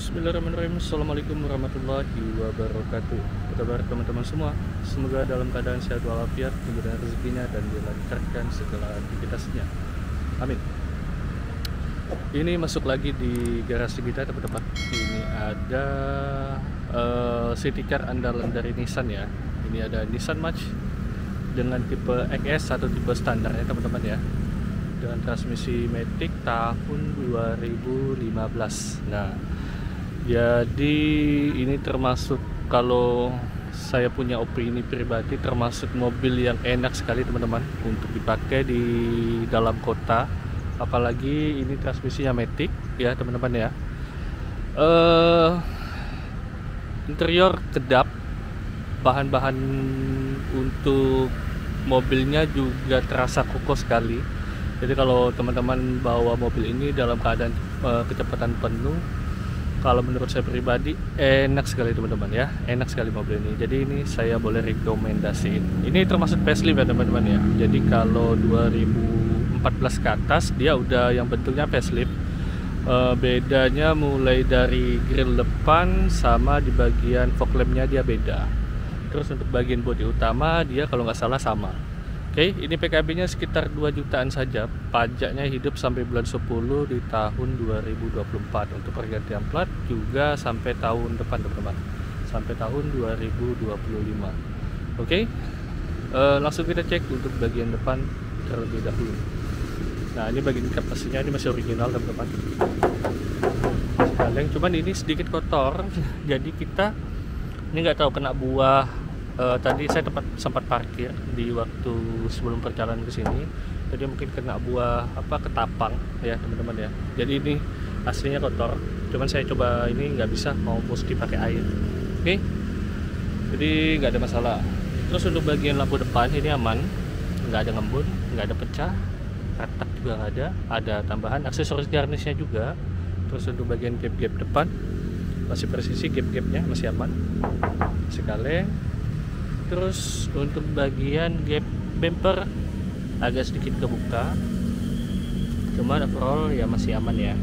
Bismillahirrahmanirrahim. Assalamualaikum warahmatullahi wabarakatuh. Apa kabar teman-teman semua? Semoga dalam keadaan sehat walafiat, kemudahan rezekinya, dan dilancarkan segala aktivitasnya. Amin. Ini masuk lagi di garasi kita, teman-teman. Ini ada city car andalan dari Nissan ya. Ini ada Nissan March dengan tipe XS atau tipe standar ya, teman-teman ya. Dengan transmisi Matic tahun 2015. Nah, jadi ini termasuk, kalau saya punya opini pribadi, termasuk mobil yang enak sekali teman-teman untuk dipakai di dalam kota. Apalagi ini transmisinya Matic ya teman-teman ya. Interior kedap, bahan-bahan untuk mobilnya juga terasa kokoh sekali. Jadi kalau teman-teman bawa mobil ini dalam keadaan kecepatan penuh, kalau menurut saya pribadi enak sekali teman-teman ya, enak sekali mobil ini. Jadi ini saya boleh rekomendasiin. Ini termasuk facelift ya teman-teman ya. Jadi kalau 2014 ke atas dia udah yang bentuknya facelift. Bedanya mulai dari grill depan sama di bagian fog lampnya dia beda. Terus untuk bagian bodi utama dia kalau nggak salah sama. Oke, ini PKB-nya sekitar 2 jutaan saja. Pajaknya hidup sampai bulan 10 di tahun 2024. Untuk pergantian plat juga sampai tahun depan teman-teman, sampai tahun 2025. Oke, langsung kita cek untuk bagian depan terlebih dahulu. Nah, ini bagian kap mesinnya ini masih original teman-teman. Sekalian, cuman ini sedikit kotor. Jadi kita ini nggak tahu kena buah. Tadi saya sempat parkir di waktu sebelum perjalanan ke sini, jadi mungkin kena buah ketapang ya teman-teman ya. Jadi ini aslinya kotor, cuman saya coba ini nggak bisa, mau mesti pakai air. Oke, jadi nggak ada masalah. Terus untuk bagian lampu depan ini aman, nggak ada ngembun, nggak ada pecah, retak juga nggak ada. Ada tambahan aksesoris garnishnya juga. Terus untuk bagian gap-gap depan masih presisi, gap-gapnya masih aman, masih kaleng. Terus untuk bagian gap bumper agak sedikit kebuka, cuman overall ya masih aman ya.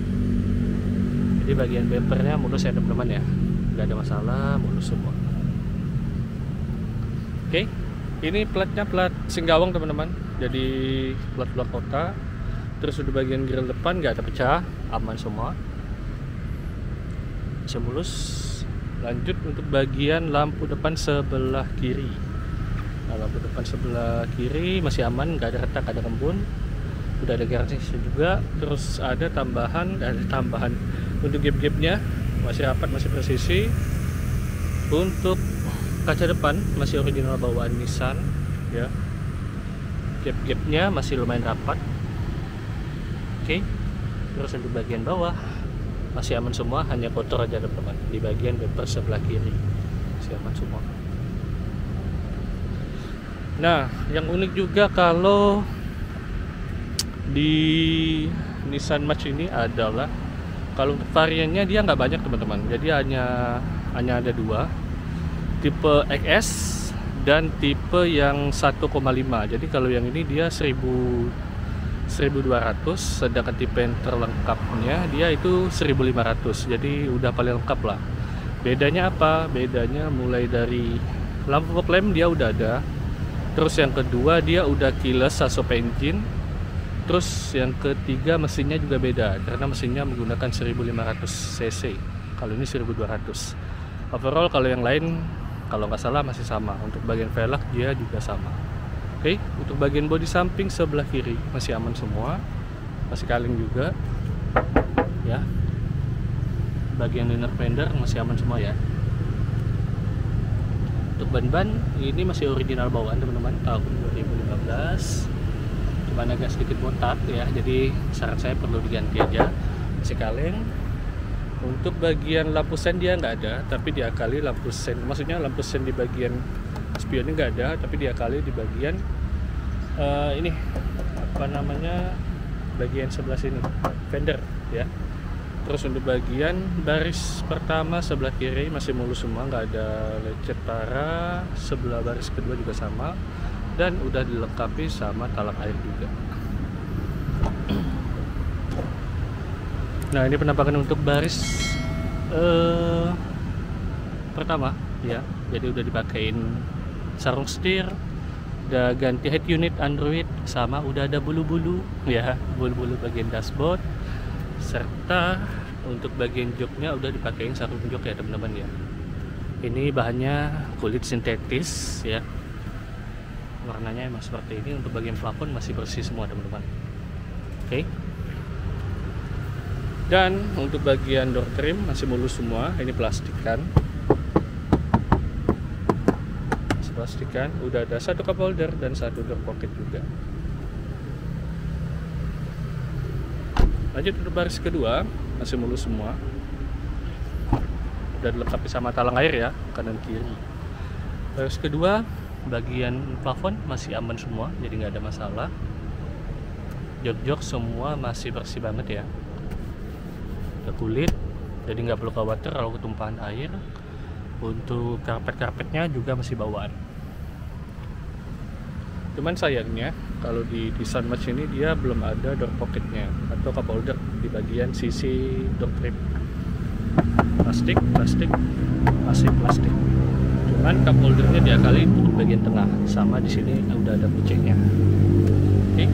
Jadi bagian bumpernya mulus ya teman-teman ya, nggak ada masalah, mulus semua. Oke, ini platnya plat Singkawang teman-teman, jadi plat luar kota. Terus untuk bagian grill depan nggak ada pecah, aman semua, bisa mulus. Lanjut untuk bagian lampu depan sebelah kiri. Nah, lampu depan sebelah kiri masih aman, nggak ada retak, ada kembun, udah ada garnish juga. Terus ada tambahan untuk gap-gapnya masih rapat, masih presisi. Untuk kaca depan masih original bawaan Nissan ya. Gap-gapnya masih lumayan rapat. Oke. Terus untuk bagian bawah masih aman semua, hanya kotor aja teman-teman di bagian bumper sebelah kiri, masih aman semua. Nah, yang unik juga kalau di Nissan March ini adalah kalau untuk variannya dia nggak banyak teman-teman. Jadi hanya ada 2, tipe XS dan tipe yang 1,5. Jadi kalau yang ini dia 1200, sedangkan tipe yang terlengkapnya dia itu 1500. Jadi udah paling lengkap lah. Bedanya apa? Bedanya mulai dari lampu fog lamp dia udah ada. Terus yang kedua dia udah keyless stop engine. Terus yang ketiga mesinnya juga beda karena mesinnya menggunakan 1500 cc. Kalau ini 1200. Overall kalau yang lain kalau nggak salah masih sama. Untuk bagian velg dia juga sama. Oke, untuk bagian bodi samping sebelah kiri masih aman semua, masih kaleng juga ya. Bagian inner fender masih aman semua ya. Untuk ban-ban ini masih original bawaan teman-teman, tahun 2015. Cuman agak sedikit botak ya, jadi saran saya perlu diganti aja, masih kaleng. Untuk bagian lampu sen dia nggak ada, tapi diakali lampu sen, maksudnya lampu sen di bagian spionnya nggak ada, tapi diakali di bagian ini bagian sebelah sini, fender ya. Terus untuk bagian baris pertama sebelah kiri masih mulus semua, nggak ada lecet parah. Sebelah baris kedua juga sama, dan udah dilengkapi sama talang air juga. Nah, ini penampakan untuk baris eh pertama ya, jadi udah dipakein sarung setir, udah ganti head unit Android, sama udah ada bulu-bulu ya, bulu-bulu bagian dashboard, serta untuk bagian joknya udah dipakein sarung jok ya teman-teman ya. Ini bahannya kulit sintetis ya, warnanya emang seperti ini. Untuk bagian plafon masih bersih semua teman-teman. Oke. Dan untuk bagian door trim masih mulus semua, ini plastikan. Pastikan udah ada satu cup holder dan satu door pocket juga. Lanjut untuk baris kedua, masih mulus semua, udah dilengkapi sama talang air ya, kanan kiri. Baris kedua, bagian plafon masih aman semua, jadi nggak ada masalah. Jok-jok semua masih bersih banget ya, udah kulit, jadi nggak perlu khawatir kalau ketumpahan air. Untuk karpet-karpetnya juga masih bawaan. Cuman sayangnya kalau di Sunmatch ini dia belum ada door pocketnya atau cup holder di bagian sisi door trim. Plastik, masih plastik. Cuman cup holdernya diakalin di bagian tengah, sama di sini udah ada kucingnya. Oke.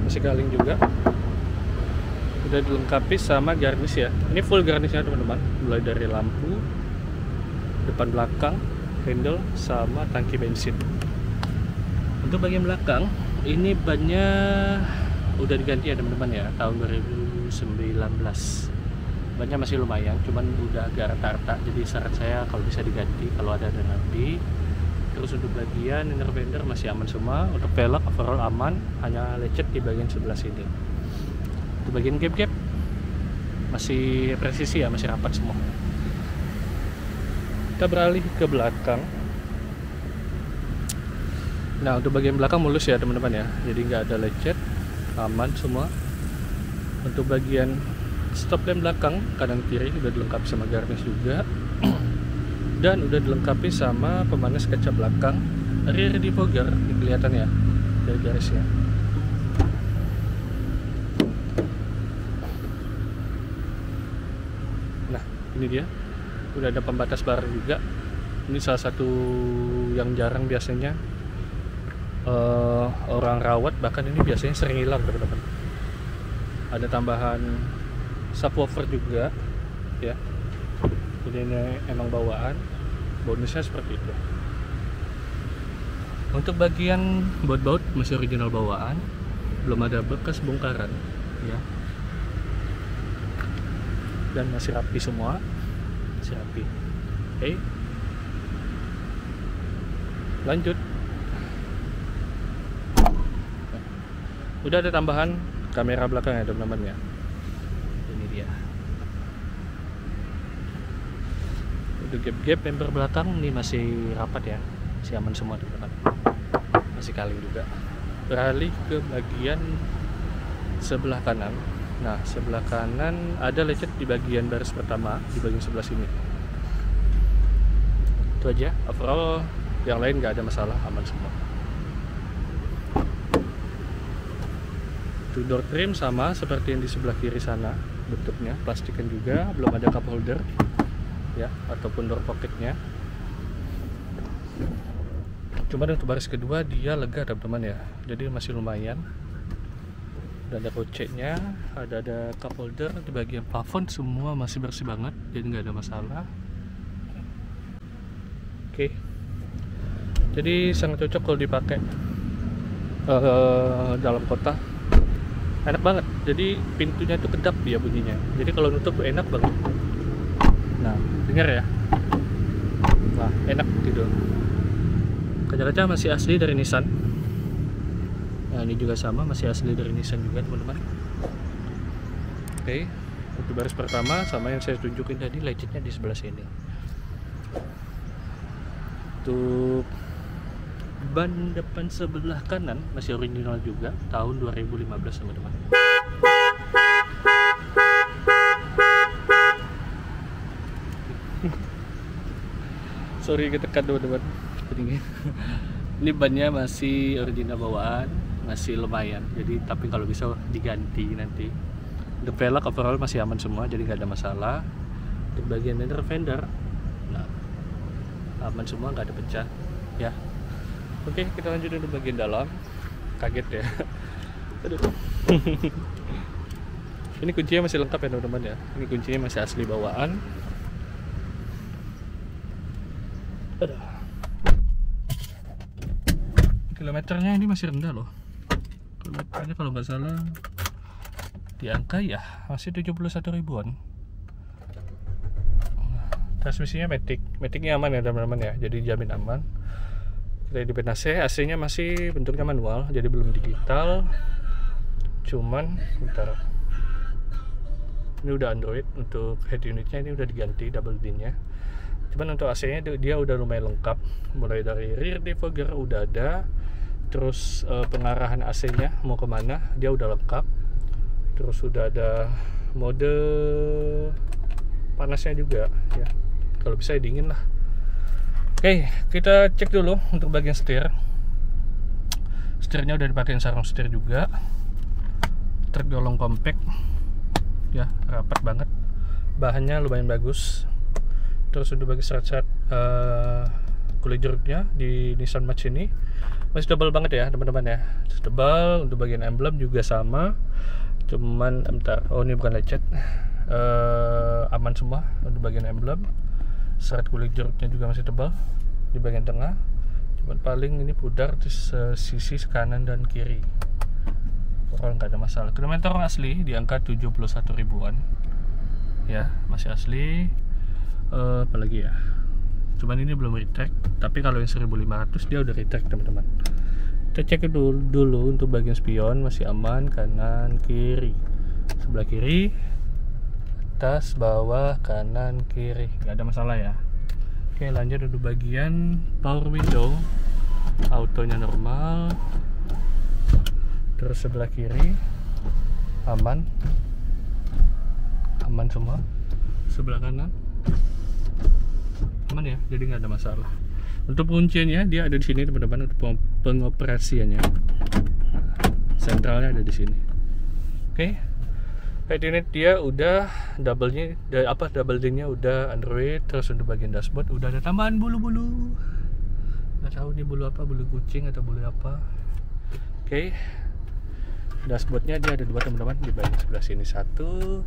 Masih kaling juga. Udah dilengkapi sama garnish ya. Ini full garnishnya teman-teman, mulai dari lampu, depan belakang, handle, sama tangki bensin. Untuk bagian belakang ini bannya udah diganti ya teman-teman ya, tahun 2019. Bannya masih lumayan, cuman udah agak rata-rata, jadi saran saya kalau bisa diganti kalau ada nanti. Terus untuk bagian inner fender masih aman semua. Untuk velg overall aman, hanya lecet di bagian sebelah sini. Untuk bagian gap-gap masih presisi ya, masih rapat semua. Kita beralih ke belakang. Nah, untuk bagian belakang mulus ya teman-teman ya, jadi nggak ada lecet, aman semua. Untuk bagian stop lamp belakang kanan kiri udah dilengkapi sama garnish juga. Dan udah dilengkapi sama pemanas kaca belakang, rear defogger, ini kelihatan ya dari garisnya. Nah, ini dia, udah ada pembatas bar juga. Ini salah satu yang jarang biasanya orang rawat, bahkan ini biasanya sering hilang teman-teman. Ada tambahan subwoofer juga ya, jadi ini emang bawaan, bonusnya seperti itu. Untuk bagian baut-baut masih original bawaan, belum ada bekas bongkaran ya, dan masih rapi semua, masih rapi. Oke, lanjut. Udah ada tambahan kamera belakang ya teman-teman ya, ini dia. Untuk gap-gap bumper belakang ini masih rapat ya, masih aman semua teman-teman, masih kaling juga. Beralih ke bagian sebelah kanan. Nah, sebelah kanan ada lecet di bagian baris pertama, di bagian sebelah sini. Itu aja, overall yang lain nggak ada masalah, aman semua. Untuk door trim sama seperti yang di sebelah kiri sana, bentuknya plastikan juga, belum ada cup holder ya, ataupun door pocketnya. Cuma untuk baris kedua dia lega teman-teman ya, jadi masih lumayan. Dan ada koceknya, ada cup holder di bagian plafon, semua masih bersih banget, jadi nggak ada masalah. Oke, jadi sangat cocok kalau dipakai dalam kota, enak banget. Jadi pintunya itu kedap dia bunyinya, jadi kalau nutup enak banget. Nah, dengar ya, nah enak gitu. Kaca-kaca masih asli dari Nissan. Nah, ini juga sama, masih asli dari Nissan juga teman-teman. Oke, untuk baris pertama sama yang saya tunjukin tadi, lecetnya di sebelah sini. Untuk ban depan sebelah kanan masih original juga, tahun 2015 teman-teman. Sorry ketekan teman-teman. Ini bannya masih original bawaan, masih lumayan. Jadi tapi kalau bisa diganti nanti. Untuk velg overall masih aman semua, jadi nggak ada masalah. Untuk bagian inner fender, nah aman semua, nggak ada pecah ya. Oke, kita lanjut untuk bagian dalam. Kaget ya. Aduh. Ini kuncinya masih lengkap ya teman-teman ya. Ini kuncinya masih asli bawaan. Aduh. Kilometernya ini masih rendah loh. Kilometernya kalau nggak salah di angka ya masih 71 ribuan. Transmisinya Maticnya aman ya teman-teman ya. Jadi jamin aman. Kita hidupin AC nya masih bentuknya manual, jadi belum digital. Cuman bentar, ini udah Android. Untuk head unitnya ini udah diganti double din nya. Cuman untuk AC nya dia udah lumayan lengkap, mulai dari rear defogger udah ada, terus pengarahan AC nya mau kemana dia udah lengkap, terus udah ada mode panasnya juga ya, kalau bisa dingin lah. Oke, kita cek dulu untuk bagian setir. Setirnya udah dipakein sarung setir juga. Tergolong compact ya, rapat banget. Bahannya lumayan bagus. Terus untuk bagian serat-serat kulit jeruknya di Nissan Match ini masih tebal banget ya teman-teman ya. Tebal. Untuk bagian emblem juga sama. Cuman bentar, oh ini bukan lecet. Aman semua untuk bagian emblem. Serat kulit jeruknya juga masih tebal di bagian tengah. Cuman paling ini pudar di sisi kanan dan kiri. Pokoknya nggak ada masalah. Kilometer asli di angka 71 ribuan. Ya, masih asli. Apalagi ya. Cuman ini belum retract, tapi kalau yang 1500 dia udah retract teman-teman. Kita cek dulu untuk bagian spion masih aman, kanan kiri. Sebelah kiri, atas, bawah, kanan, kiri, nggak ada masalah ya. Oke, lanjut untuk bagian power window. Autonya normal. Terus sebelah kiri aman semua. Sebelah kanan aman ya, jadi nggak ada masalah. Untuk kuncinya dia ada di sini teman-teman. Untuk pengoperasiannya, sentralnya ada di sini. Oke. Head unit dia udah double din-nya udah Android. Terus untuk bagian dashboard udah ada tambahan bulu-bulu. Nggak tahu ini bulu apa, bulu kucing atau bulu apa. Oke. Dashboardnya dia ada dua teman-teman, di bagian sebelah sini satu,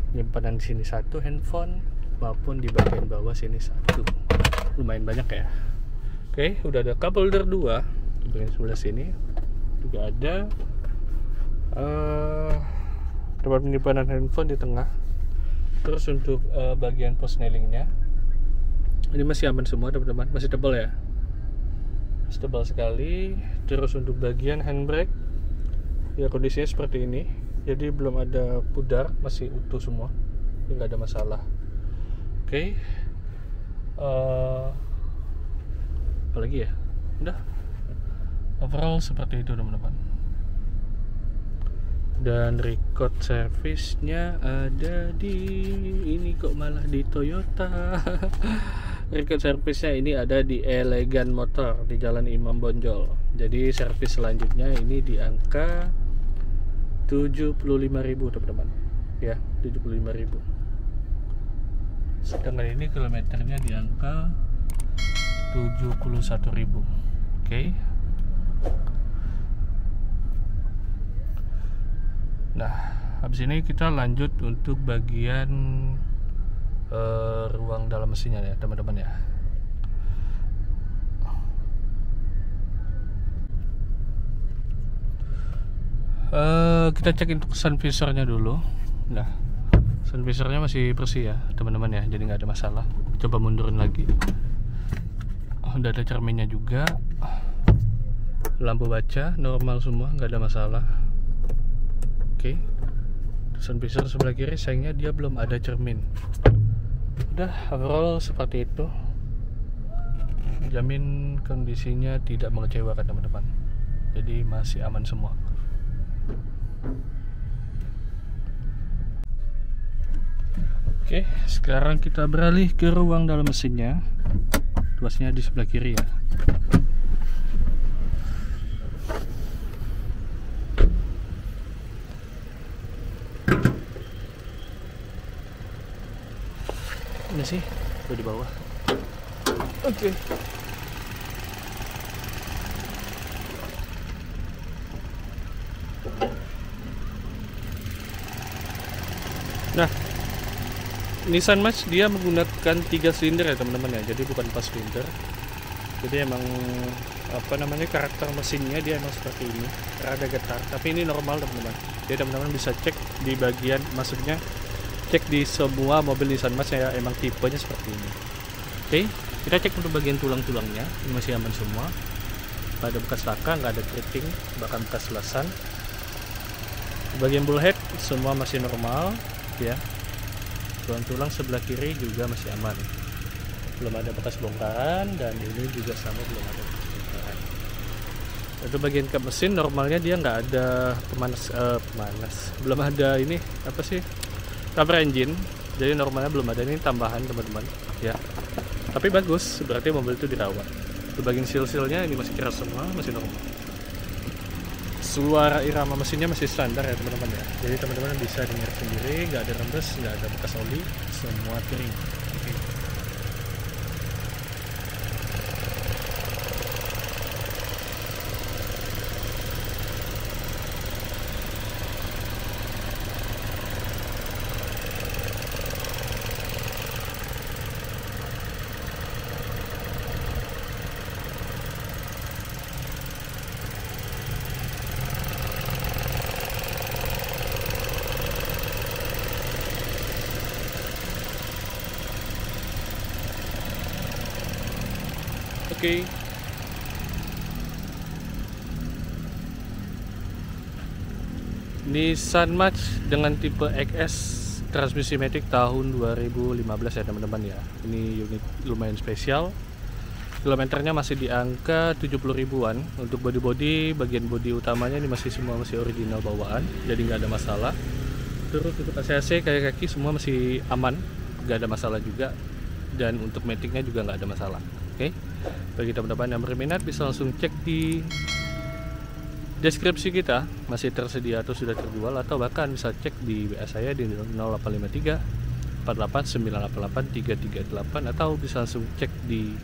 penyimpanan di sini satu handphone, maupun di bagian bawah sini satu. Lumayan banyak ya. Oke, udah ada cup holder 2 di bagian sebelah sini juga ada. Tempat penyimpanan handphone di tengah. Terus untuk bagian post nailingnya ini masih aman semua teman-teman, masih tebal ya, masih tebal sekali. Terus untuk bagian handbrake ya kondisinya seperti ini, jadi belum ada pudar, masih utuh semua, jadi nggak ada masalah. Oke. Apalagi ya, udah overall seperti itu teman-teman. Dan record service-nya ada di ini, kok malah di Toyota. Record service-nya ini ada di Elegan Motor di Jalan Imam Bonjol. Jadi servis selanjutnya ini di angka 75.000 teman-teman. Ya, 75.000. Sedangkan ini kilometernya di angka 71.000. Oke. Nah, habis ini kita lanjut untuk bagian ruang dalam mesinnya ya teman-teman ya. Kita cek untuk sun visornya dulu. Nah, sun visornya masih bersih ya teman-teman ya, jadi nggak ada masalah. Coba mundurin lagi. Udah ada cerminnya juga. Lampu baca normal semua, nggak ada masalah. Oke. Sun visor sebelah kiri sayangnya dia belum ada cermin. Udah overall seperti itu. Jamin kondisinya tidak mengecewakan teman-teman. Jadi masih aman semua. Oke, sekarang kita beralih ke ruang dalam mesinnya. Tuasnya di sebelah kiri ya. Ini sih tuh di bawah. Oke. Nah, Nissan Match dia menggunakan 3 silinder ya teman-teman ya, jadi bukan 4 silinder. Jadi emang apa namanya, karakter mesinnya dia emang seperti ini, rada getar, tapi ini normal teman-teman. Jadi teman-teman bisa cek di bagian, maksudnya cek di semua mobil Nissan Match ya, emang tipenya seperti ini. Oke, kita cek untuk bagian tulang-tulangnya, ini masih aman semua. Nggak ada bekas laka, nggak ada keriting, bahkan bekas lasan. Bagian bullhead semua masih normal ya. Tulang-tulang sebelah kiri juga masih aman, belum ada bekas bongkaran, dan ini juga sama, belum ada bekas bongkaran. Untuk bagian kap mesin normalnya dia nggak ada pemanas, belum ada ini apa sih, cover engine, jadi normalnya belum ada, ini tambahan teman-teman ya, tapi bagus, berarti mobil itu dirawat. Untuk bagian seal-sealnya ini masih keras semua, masih normal. Suara irama mesinnya masih standar ya teman-teman ya, jadi teman-teman bisa dengar sendiri, nggak ada rembes, nggak ada bekas oli, semua kering. Oke. Oke. Nissan Match dengan tipe XS transmisi matic tahun 2015 ya teman-teman ya. Ini unit lumayan spesial. Kilometernya masih di angka 70 ribuan. Untuk body bagian body utamanya ini masih semua masih original bawaan, jadi nggak ada masalah. Terus untuk AC kayak kaki semua masih aman, nggak ada masalah juga. Dan untuk maticnya juga nggak ada masalah. Oke. Bagi teman-teman yang berminat bisa langsung cek di deskripsi kita, masih tersedia atau sudah terjual, atau bahkan bisa cek di WA saya di 0853 48 988 338, atau bisa langsung cek di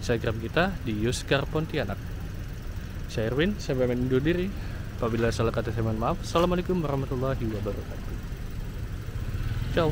Instagram kita di Yuskar Pontianak. Saya Erwin, saya pamit undur diri. Apabila salah kata saya mohon maaf. Assalamualaikum warahmatullahi wabarakatuh. Ciao.